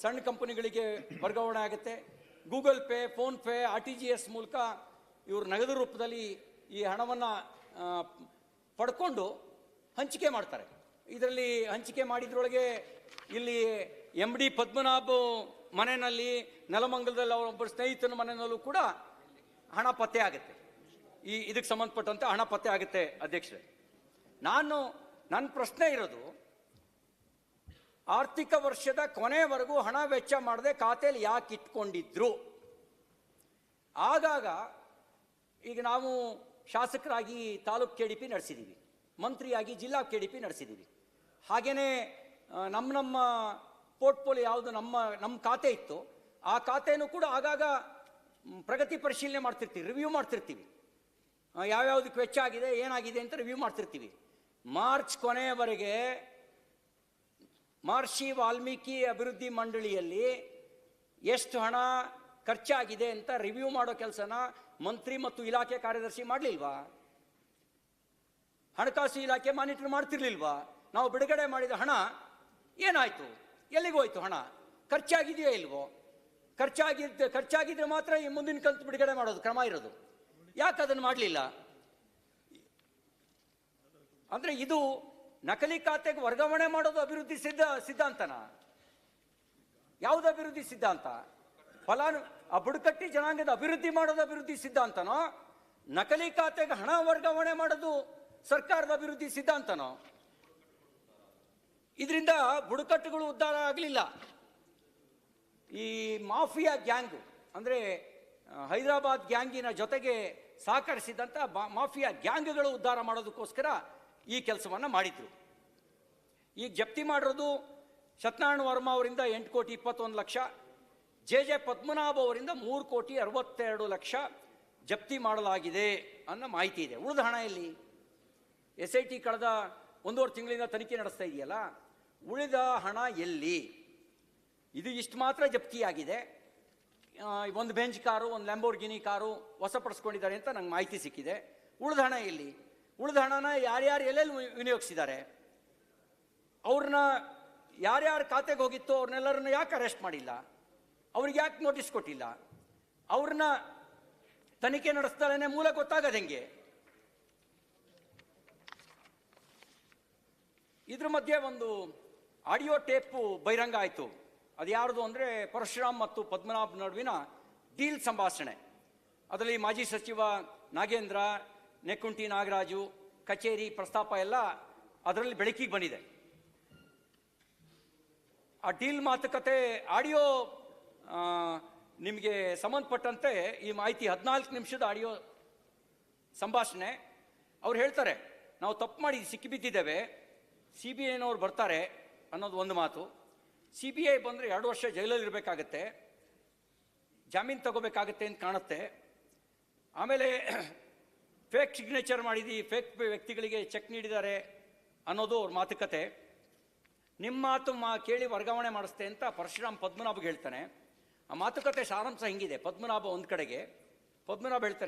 ಸಣ್ಣ ಕಂಪನಿಗಳಿಗೆ ವರ್ಗಾವಣೆ ಆಗುತ್ತೆ. ಗೂಗಲ್ ಪೇ, ಫೋನ್ಪೇ, RTGS ಮೂಲಕ ಇವರು ನಗದು ರೂಪದಲ್ಲಿ ಈ ಹಣವನ್ನು ಪಡ್ಕೊಂಡು ಹಂಚಿಕೆ ಮಾಡ್ತಾರೆ. ಇದರಲ್ಲಿ ಹಂಚಿಕೆ ಮಾಡಿದ್ರೊಳಗೆ ಇಲ್ಲಿ MD ಪದ್ಮನಾಭ್ ಮನೆಯಲ್ಲಿ, ನೆಲಮಂಗಲದಲ್ಲಿ ಅವರೊಬ್ಬರು ಸ್ನೇಹಿತನ ಮನೆಯಲ್ಲೂ ಕೂಡ ಹಣ ಪತ್ತೆ ಆಗುತ್ತೆ. ಇದಕ್ಕೆ ಸಂಬಂಧಪಟ್ಟಂತೆ ಹಣ ಪತ್ತೆ ಆಗುತ್ತೆ. ಅಧ್ಯಕ್ಷರೇ, ನನ್ನ ಪ್ರಶ್ನೆ ಇರೋದು, ಆರ್ಥಿಕ ವರ್ಷದ ಕೊನೆವರೆಗೂ ಹಣ ವೆಚ್ಚ ಮಾಡದೆ ಖಾತೆಯಲ್ಲಿ ಯಾಕೆ ಇಟ್ಕೊಂಡಿದ್ರು? ಆಗಾಗ ಈಗ ನಾವು ಶಾಸಕರಾಗಿ ತಾಲೂಕು KDP ನಡೆಸಿದ್ದೀವಿ, ಮಂತ್ರಿಯಾಗಿ ಜಿಲ್ಲಾ KDP ನಡೆಸಿದ್ದೀವಿ. ಹಾಗೆಯೇ ನಮ್ಮ ಪೋರ್ಟ್ಫೋಲಿಯೋ ಯಾವುದು ನಮ್ಮ ಖಾತೆ ಇತ್ತು, ಆ ಖಾತೆನೂ ಕೂಡ ಆಗಾಗ ಪ್ರಗತಿ ಪರಿಶೀಲನೆ ಮಾಡ್ತಿರ್ತೀವಿ, ರಿವ್ಯೂ ಮಾಡ್ತಿರ್ತೀವಿ. ಯಾವ್ಯಾವುದಕ್ಕೆ ವೆಚ್ಚ ಆಗಿದೆ, ಏನಾಗಿದೆ ಅಂತ ರಿವ್ಯೂ ಮಾಡ್ತಿರ್ತೀವಿ. ಮಾರ್ಚ್ ಕೊನೆಯವರೆಗೆ ಮಹರ್ಷಿ ವಾಲ್ಮೀಕಿ ಅಭಿವೃದ್ಧಿ ಮಂಡಳಿಯಲ್ಲಿ ಎಷ್ಟು ಹಣ ಖರ್ಚಾಗಿದೆ ಅಂತ ರಿವ್ಯೂ ಮಾಡೋ ಕೆಲಸನ ಮಂತ್ರಿ ಮತ್ತು ಇಲಾಖೆ ಕಾರ್ಯದರ್ಶಿ ಮಾಡಲಿಲ್ವಾ? ಹಣಕಾಸು ಇಲಾಖೆ ಮಾನಿಟರ್ ಮಾಡ್ತಿರ್ಲಿಲ್ವಾ? ನಾವು ಬಿಡುಗಡೆ ಮಾಡಿದ ಹಣ ಏನಾಯಿತು, ಎಲ್ಲಿಗೋಯ್ತು ಹಣ, ಖರ್ಚಾಗಿದೆಯೋ ಇಲ್ವೋ? ಖರ್ಚಾಗಿದ್ರೆ ಮಾತ್ರ ಈ ಮುಂದಿನ ಕಂತು ಬಿಡುಗಡೆ ಮಾಡೋದು ಕ್ರಮ ಇರೋದು. ಯಾಕೆ ಅದನ್ನು ಮಾಡಲಿಲ್ಲ? ಅಂದರೆ ಇದು ನಕಲಿ ಖಾತೆಗೆ ವರ್ಗಾವಣೆ ಮಾಡೋದು ಅಭಿವೃದ್ಧಿ ಸಿದ್ಧಾಂತನ? ಯಾವುದು ಅಭಿವೃದ್ಧಿ ಸಿದ್ಧಾಂತ? ಆ ಬುಡಕಟ್ಟಿ ಜನಾಂಗದ ಅಭಿವೃದ್ಧಿ ಮಾಡೋದು ಅಭಿವೃದ್ಧಿ ಸಿದ್ಧಾಂತನೋ, ನಕಲಿ ಖಾತೆಗೆ ಹಣ ವರ್ಗಾವಣೆ ಮಾಡೋದು ಸರ್ಕಾರದ ಅಭಿವೃದ್ಧಿ ಸಿದ್ಧಾಂತನೋ? ಇದರಿಂದ ಬುಡಕಟ್ಟುಗಳು ಉದ್ಧಾರ ಆಗಲಿಲ್ಲ. ಈ ಮಾಫಿಯಾ ಗ್ಯಾಂಗ್, ಅಂದರೆ ಹೈದರಾಬಾದ್ ಗ್ಯಾಂಗಿನ ಜೊತೆಗೆ ಸಹಕರಿಸಿದಂಥ ಮಾಫಿಯಾ ಗ್ಯಾಂಗ್ಗಳು ಉದ್ಧಾರ ಮಾಡೋದಕ್ಕೋಸ್ಕರ ಈ ಕೆಲಸವನ್ನು ಮಾಡಿದ್ರು. ಈಗ ಜಪ್ತಿ ಮಾಡಿರೋದು ಸತ್ಯನಾರಾಯಣ ವರ್ಮಾ ಅವರಿಂದ 8,21,00,000, JJ ಪದ್ಮನಾಭ ಅವರಿಂದ 3,62,00,000 ಜಪ್ತಿ ಮಾಡಲಾಗಿದೆ ಅನ್ನೋ ಮಾಹಿತಿ ಇದೆ. ಉಳಿದ ಹಣ ಎಲ್ಲಿ? SIT ಕಳೆದ 1.5 ತಿಂಗಳಿಂದ ತನಿಖೆ ನಡೆಸ್ತಾ ಇದೆಯಲ್ಲ, ಉಳಿದ ಹಣ ಎಲ್ಲಿ? ಇದು ಇಷ್ಟು ಮಾತ್ರ ಜಪ್ತಿಯಾಗಿದೆ. ಒಂದು ಬೆಂಚ್ ಕಾರು, ಒಂದು ಲ್ಯಾಂಬೋರ್ಗಿನಿ ಕಾರು ವಶಪಡಿಸ್ಕೊಂಡಿದ್ದಾರೆ ಅಂತ ನಂಗೆ ಮಾಹಿತಿ ಸಿಕ್ಕಿದೆ. ಉಳಿದ ಹಣ ಎಲ್ಲಿ? ಉಳಿದ ಹಣನ ಯಾರ್ಯಾರು ಎಲ್ಲೆಲ್ಲಿ ವಿನಿಯೋಗಿಸಿದ್ದಾರೆ? ಅವ್ರನ್ನ ಯಾರ್ಯಾರ ಖಾತೆಗೆ ಹೋಗಿತ್ತು ಅವ್ರನ್ನೆಲ್ಲರನ್ನ ಯಾಕೆ ಅರೆಸ್ಟ್ ಮಾಡಿಲ್ಲ? ಅವ್ರಿಗೆ ಯಾಕೆ ನೋಟಿಸ್ ಕೊಟ್ಟಿಲ್ಲ? ಅವ್ರನ್ನ ತನಿಖೆ ನಡೆಸ್ತಾರೇನೆ ಮೂಲ ಗೊತ್ತಾಗದ ಹೆಂಗೆ? ಇದ್ರ ಮಧ್ಯೆ ಒಂದು ಆಡಿಯೋ ಟೇಪು ಬಹಿರಂಗ ಆಯಿತು. ಅದು ಯಾರ್ದು ಅಂದರೆ ಪರಶುರಾಮ್ ಮತ್ತು ಪದ್ಮನಾಭ್ ನಡುವಿನ ಡೀಲ್ ಸಂಭಾಷಣೆ. ಅದರಲ್ಲಿ ಮಾಜಿ ಸಚಿವ ನಾಗೇಂದ್ರ, ನೆಕ್ಕುಂಟಿ ನಾಗರಾಜು ಕಚೇರಿ ಪ್ರಸ್ತಾಪ ಎಲ್ಲ ಅದರಲ್ಲಿ ಬೆಳಕಿಗೆ ಬಂದಿದೆ. ಆ ಡೀಲ್ ಮಾತುಕತೆ ಆಡಿಯೋ ನಿಮಗೆ ಸಂಬಂಧಪಟ್ಟಂತೆ ಈ ಮಾಹಿತಿ 14 ನಿಮಿಷದ ಆಡಿಯೋ ಸಂಭಾಷಣೆ. ಅವ್ರು ಹೇಳ್ತಾರೆ, ನಾವು ತಪ್ಪು ಮಾಡಿ ಸಿಕ್ಕಿಬಿದ್ದಿದ್ದೇವೆ, CBIನವ್ರು ಬರ್ತಾರೆ ಅನ್ನೋದು ಒಂದು ಮಾತು. CBI ಬಂದರೆ 2 ವರ್ಷ ಜೈಲಲ್ಲಿ ಇರಬೇಕಾಗತ್ತೆ, ಜಾಮೀನು ತಗೋಬೇಕಾಗತ್ತೆ ಅಂತ ಕಾಣುತ್ತೆ. ಆಮೇಲೆ ಫೇಕ್ ಸಿಗ್ನೇಚರ್ ಮಾಡಿದ್ದು, ಫೇಕ್ ವ್ಯಕ್ತಿಗಳಿಗೆ ಚೆಕ್ ನೀಡಿದ್ದಾರೆ ಅನ್ನೋದು ಅವ್ರ ಮಾತುಕತೆ. ನಿಮ್ಮ ಮಾತು ಕೇಳಿ ವರ್ಗಾವಣೆ ಮಾಡಿಸ್ತೆ ಅಂತ ಪರಶುರಾಮ್ ಪದ್ಮನಾಭಗೆ ಹೇಳ್ತಾನೆ. ಆ ಮಾತುಕತೆ ಸಾರಾಂಶ ಹಿಂಗಿದೆ. ಪದ್ಮನಾಭ ಒಂದು ಕಡೆಗೆ, ಪದ್ಮನಾಭ ಹೇಳ್ತಾರೆ,